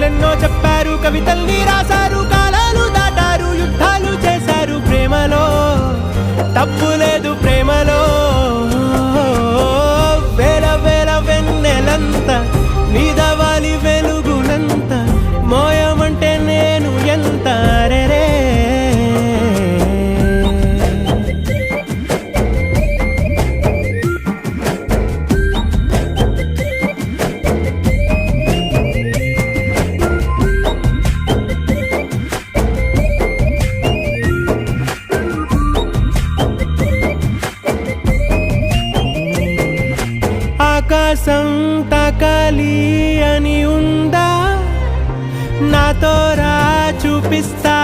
ఎన్నెన్నో చెప్పారు, కవితల్ని రాశారు, కాలాలు దాటారు, యుద్ధాలు చేశారు. ప్రేమలో తప్పు లేదు, ప్రేమలో వేల వేల వెన్నెలంత మీద వాలి వెలుగునంత మోయమంటే నేను ఎంత రే. ఆకాశం తాకాలి అని ఉందా, నాతో రా చూపిస్తా